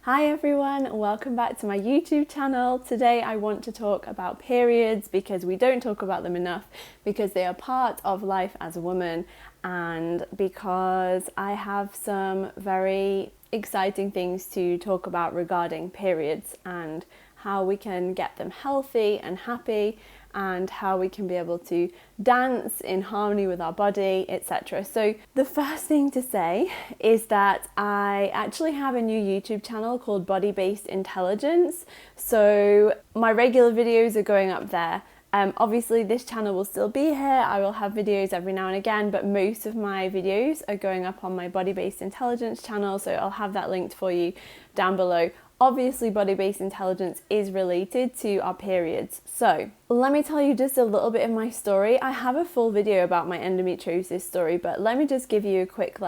Hi everyone, welcome back to my YouTube channel. Today I want to talk about periods because we don't talk about them enough, because they are part of life as a woman, and because I have some very exciting things to talk about regarding periods and how we can get them healthy and happy, and how we can be able to dance in harmony with our body, etc. So the first thing to say is that I actually have a new YouTube channel called Body-Based Intelligence. So my regular videos are going up there. Obviously this channel will still be here. I will have videos every now and again, but most of my videos are going up on my Body-Based Intelligence channel, so I'll have that linked for you down below. Obviously, body-based intelligence is related to our periods. So let me tell you just a little bit of my story. I have a full video about my endometriosis story, but let me just give you a quick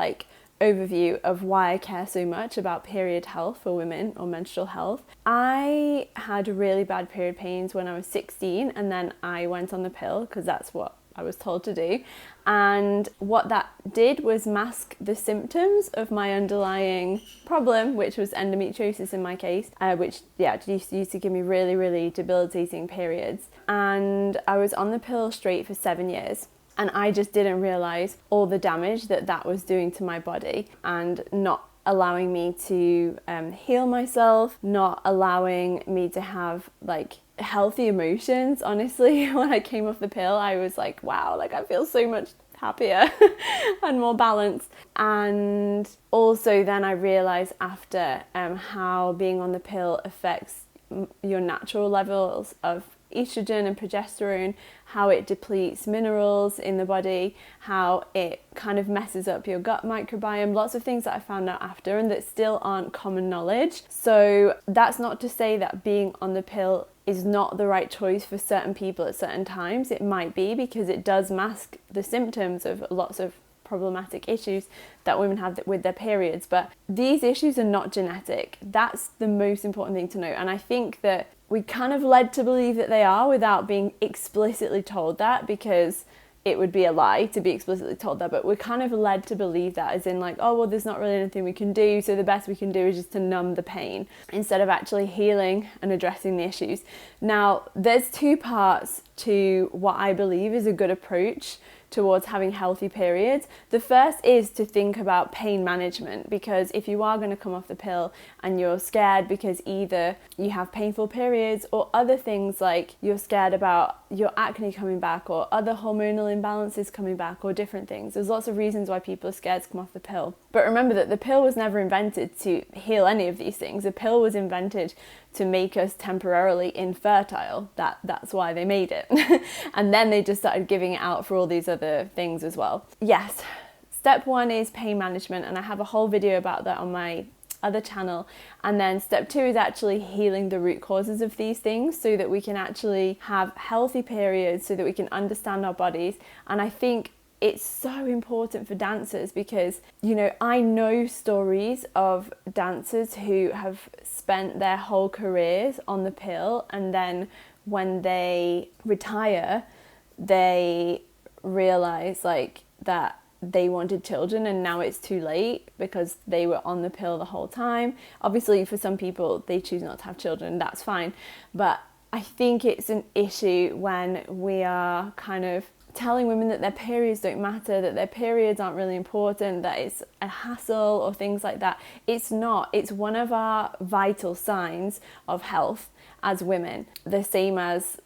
overview of why I care so much about period health for women, or menstrual health. I had really bad period pains when I was 16, and then I went on the pill because that's what I was told to do. And what that did was mask the symptoms of my underlying problem, which was endometriosis in my case, which used to give me really, really debilitating periods. And I was on the pill straight for 7 years. And I just didn't realize all the damage that was doing to my body, and not allowing me to heal myself, not allowing me to have healthy emotions. Honestly, when I came off the pill, I was like, wow, I feel so much happier and more balanced. And also then I realized after how being on the pill affects your natural levels of estrogen and progesterone, how it depletes minerals in the body, how it kind of messes up your gut microbiome, lots of things that I found out after and that still aren't common knowledge. So that's not to say that being on the pill is not the right choice for certain people at certain times. It might be, because it does mask the symptoms of lots of problematic issues that women have with their periods, but these issues are not genetic. That's the most important thing to know. And I think that we kind of led to believe that they are without being explicitly told that, because it would be a lie to be explicitly told that, but we're kind of led to believe that, as in oh well, there's not really anything we can do, so the best we can do is just to numb the pain instead of actually healing and addressing the issues. Now, there's two parts to what I believe is a good approach towards having healthy periods. The first is to think about pain management, because if you are going to come off the pill and you're scared because either you have painful periods or other things, like you're scared about your acne coming back or other hormonal imbalances coming back or different things, there's lots of reasons why people are scared to come off the pill. But remember that the pill was never invented to heal any of these things. The pill was invented to make us temporarily infertile. That's why they made it. And then they just started giving it out for all these other things as well. Yes, step one is pain management, and I have a whole video about that on my other channel. And then step two is actually healing the root causes of these things, so that we can actually have healthy periods, so that we can understand our bodies. And I think it's so important for dancers, because I know stories of dancers who have spent their whole careers on the pill, and then when they retire they realize that they wanted children and now it's too late because they were on the pill the whole time. Obviously for some people they choose not to have children, that's fine, but I think it's an issue when we are kind of telling women that their periods don't matter, that their periods aren't really important, that it's a hassle or things like that. It's not. It's one of our vital signs of health as women, the same as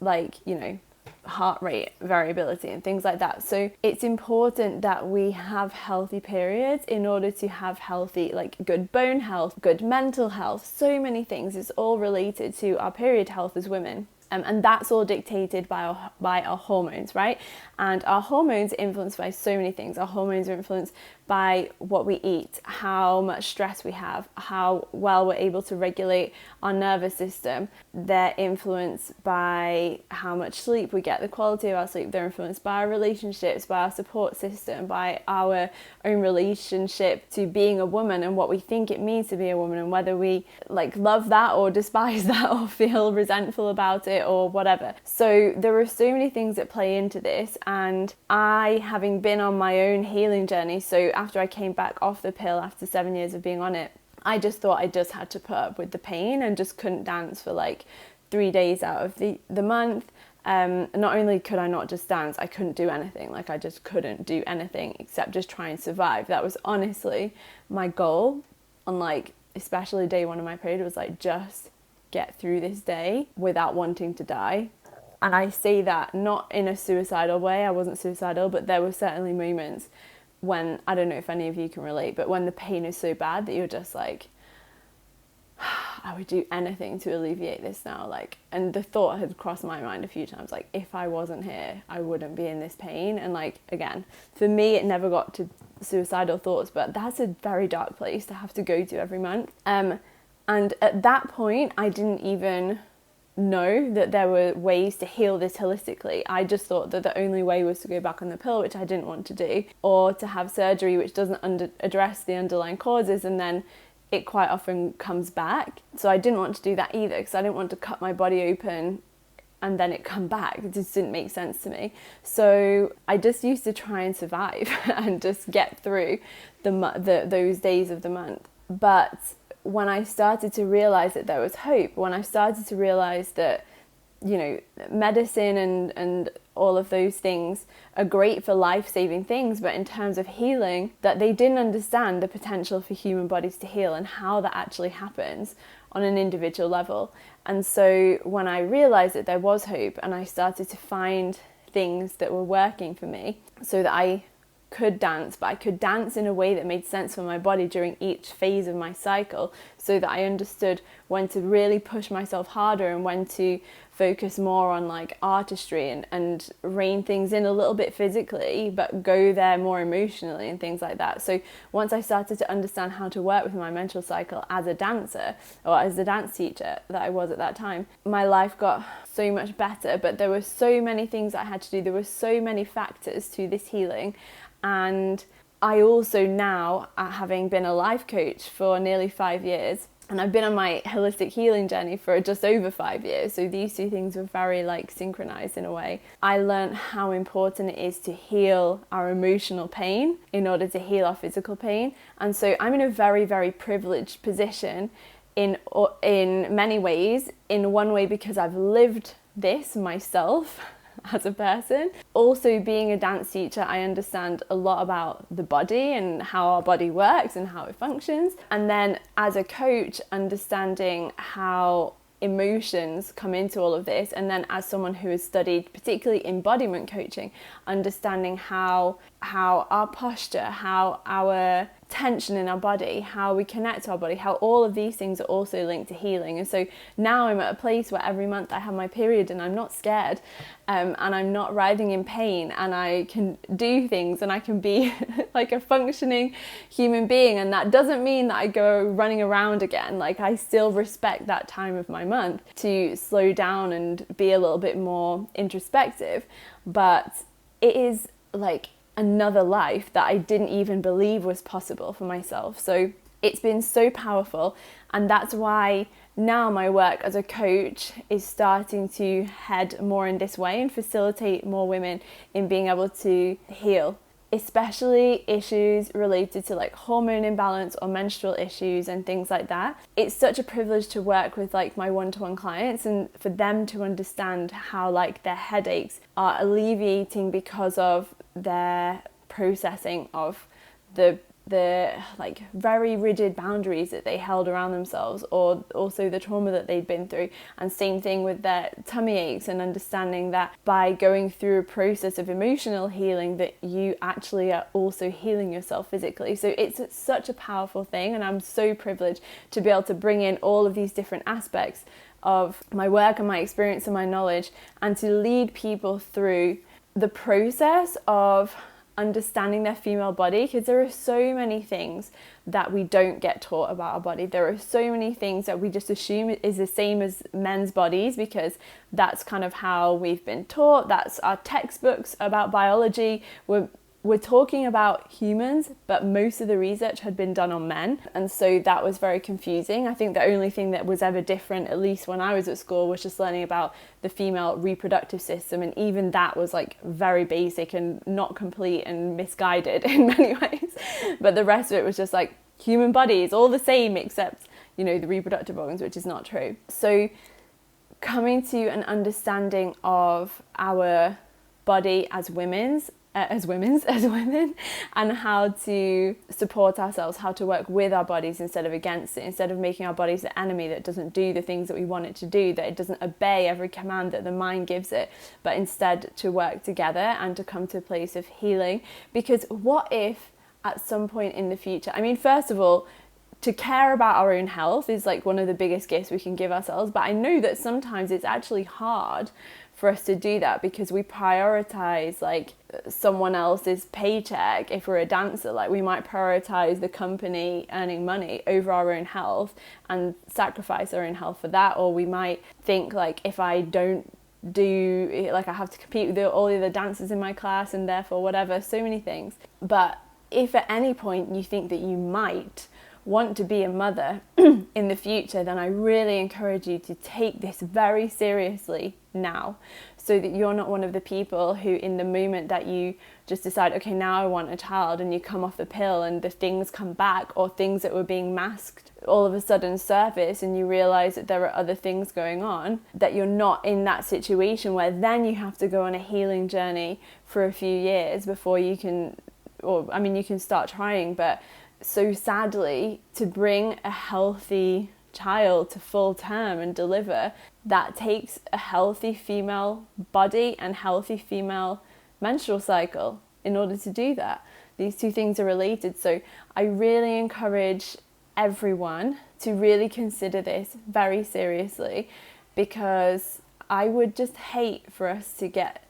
heart rate variability and things like that. So it's important that we have healthy periods in order to have healthy, good bone health, good mental health, so many things. It's all related to our period health as women. And that's all dictated by our hormones, right? And our hormones are influenced by so many things. Our hormones are influenced by what we eat, how much stress we have, how well we're able to regulate our nervous system. They're influenced by how much sleep we get, the quality of our sleep. They're influenced by our relationships, by our support system, by our own relationship to being a woman and what we think it means to be a woman, and whether we love that or despise that or feel resentful about it or whatever. So there are so many things that play into this, and I, having been on my own healing journey, so after I came back off the pill after 7 years of being on it, I just thought I just had to put up with the pain and just couldn't dance for like 3 days out of the month. Not only could I not just dance, I couldn't do anything. Like, I just couldn't do anything except just try and survive. That was honestly my goal on, like, especially day one of my period, was like, just get through this day without wanting to die. And I say that not in a suicidal way. I wasn't suicidal, but there were certainly moments when, I don't know if any of you can relate, but when the pain is so bad that you're just like, I would do anything to alleviate this now. Like, and the thought had crossed my mind a few times, like, if I wasn't here, I wouldn't be in this pain. And like, again, for me, it never got to suicidal thoughts, but that's a very dark place to have to go to every month. And at that point, I didn't even know that there were ways to heal this holistically. I just thought that the only way was to go back on the pill, which I didn't want to do, or to have surgery, which doesn't address the underlying causes, and then it quite often comes back. So I didn't want to do that either, because I didn't want to cut my body open and then it come back. It just didn't make sense to me. So I just used to try and survive and just get through those days of the month. But when I started to realize that there was hope, when I started to realize that, you know, medicine and all of those things are great for life-saving things, but in terms of healing, that they didn't understand the potential for human bodies to heal and how that actually happens on an individual level. And so when I realized that there was hope, and I started to find things that were working for me so that I could dance, but I could dance in a way that made sense for my body during each phase of my cycle, so that I understood when to really push myself harder and when to focus more on like artistry and rein things in a little bit physically, but go there more emotionally and things like that. So once I started to understand how to work with my menstrual cycle as a dancer, or as a dance teacher that I was at that time, my life got so much better. But there were so many things I had to do. There were so many factors to this healing. And I also now, having been a life coach for nearly 5 years, and I've been on my holistic healing journey for just over 5 years, so these two things were very like synchronized in a way. I learned how important it is to heal our emotional pain in order to heal our physical pain. And so I'm in a very, very privileged position in many ways. In one way, because I've lived this myself as a person. Also, being a dance teacher, I understand a lot about the body and how our body works and how it functions. And then as a coach, understanding how emotions come into all of this. And then as someone who has studied particularly embodiment coaching, understanding how our posture, how our tension in our body, how we connect to our body, how all of these things are also linked to healing. And so now I'm at a place where every month I have my period and I'm not scared, and I'm not writhing in pain, and I can do things and I can be like a functioning human being. And that doesn't mean that I go running around again. Like, I still respect that time of my month to slow down and be a little bit more introspective, but it is like another life that I didn't even believe was possible for myself. So it's been so powerful, and that's why now my work as a coach is starting to head more in this way and facilitate more women in being able to heal, especially issues related to like hormone imbalance or menstrual issues and things like that. It's such a privilege to work with like my one-to-one clients, and for them to understand how like their headaches are alleviating because of their processing of the like very rigid boundaries that they held around themselves, or also the trauma that they'd been through. And same thing with their tummy aches, and understanding that by going through a process of emotional healing, that you actually are also healing yourself physically. So it's such a powerful thing, and I'm so privileged to be able to bring in all of these different aspects of my work and my experience and my knowledge, and to lead people through the process of understanding their female body, because there are so many things that we don't get taught about our body. There are so many things that we just assume is the same as men's bodies, because that's kind of how we've been taught. That's our textbooks about biology. We're talking about humans, but most of the research had been done on men. And so that was very confusing. I think the only thing that was ever different, at least when I was at school, was just learning about the female reproductive system. And even that was like very basic and not complete and misguided in many ways. But the rest of it was just like human body is all the same except, you know, the reproductive organs, which is not true. So coming to an understanding of our body as women, and how to support ourselves, how to work with our bodies instead of against it, instead of making our bodies the enemy that doesn't do the things that we want it to do, that it doesn't obey every command that the mind gives it, but instead to work together and to come to a place of healing. Because what if at some point in the future, I mean, first of all, to care about our own health is like one of the biggest gifts we can give ourselves, but I know that sometimes it's actually hard for us to do that because we prioritize like someone else's paycheck. If we're a dancer, like we might prioritize the company earning money over our own health and sacrifice our own health for that. Or we might think like, if I don't do, like, I have to compete with all the other dancers in my class and therefore whatever, so many things. But if at any point you think that you might want to be a mother in the future, then I really encourage you to take this very seriously now, so that you're not one of the people who, in the moment that you just decide, okay, now I want a child, and you come off the pill and the things come back, or things that were being masked all of a sudden surface and you realize that there are other things going on, that you're not in that situation where then you have to go on a healing journey for a few years before you can, or I mean, you can start trying, but so sadly, to bring a healthy child to full term and deliver, that takes a healthy female body and healthy female menstrual cycle in order to do that. These two things are related. So I really encourage everyone to really consider this very seriously, because I would just hate for us to get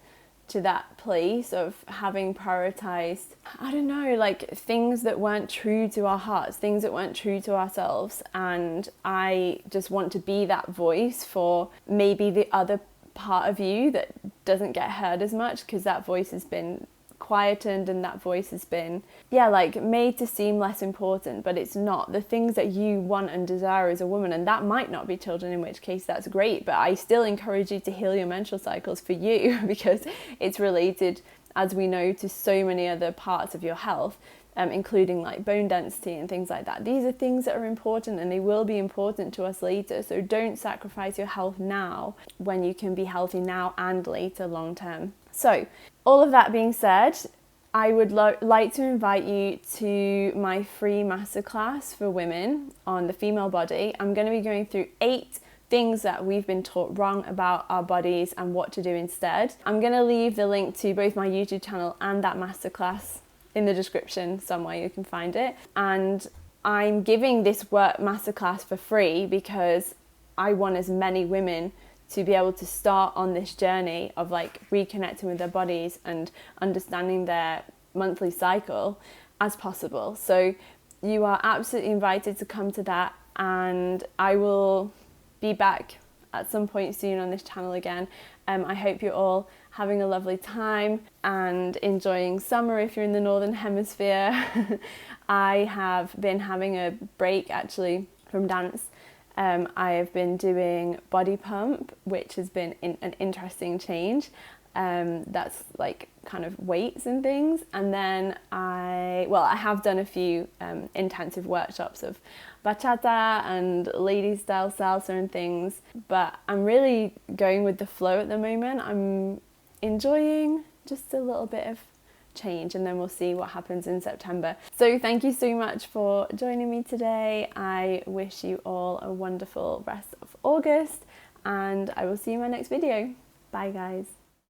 to that place of having prioritized, I don't know, like things that weren't true to our hearts, things that weren't true to ourselves. And I just want to be that voice for maybe the other part of you that doesn't get heard as much, because that voice has been quietened and that voice has been like made to seem less important, but it's not. The things that you want and desire as a woman, and that might not be children, in which case that's great, but I still encourage you to heal your menstrual cycles for you, because it's related, as we know, to so many other parts of your health, including like bone density and things like that. These are things that are important, and they will be important to us later. So don't sacrifice your health now when you can be healthy now and later, long term. So all of that being said, I would like to invite you to my free masterclass for women on the female body. I'm going to be going through 8 things that we've been taught wrong about our bodies and what to do instead. I'm going to leave the link to both my YouTube channel and that masterclass in the description somewhere. You can find it. And I'm giving this masterclass for free because I want as many women to be able to start on this journey of like reconnecting with their bodies and understanding their monthly cycle as possible. So you are absolutely invited to come to that, and I will be back at some point soon on this channel again. I hope you're all having a lovely time and enjoying summer if you're in the Northern Hemisphere. I have been having a break actually from dance. I have been doing body pump, which has been an interesting change. That's like kind of weights and things. And then I have done a few intensive workshops of bachata and lady style salsa and things, but I'm really going with the flow at the moment. I'm enjoying just a little bit of change, and then we'll see what happens in September. So thank you so much for joining me today. I wish you all a wonderful rest of August, and I will see you in my next video. Bye guys.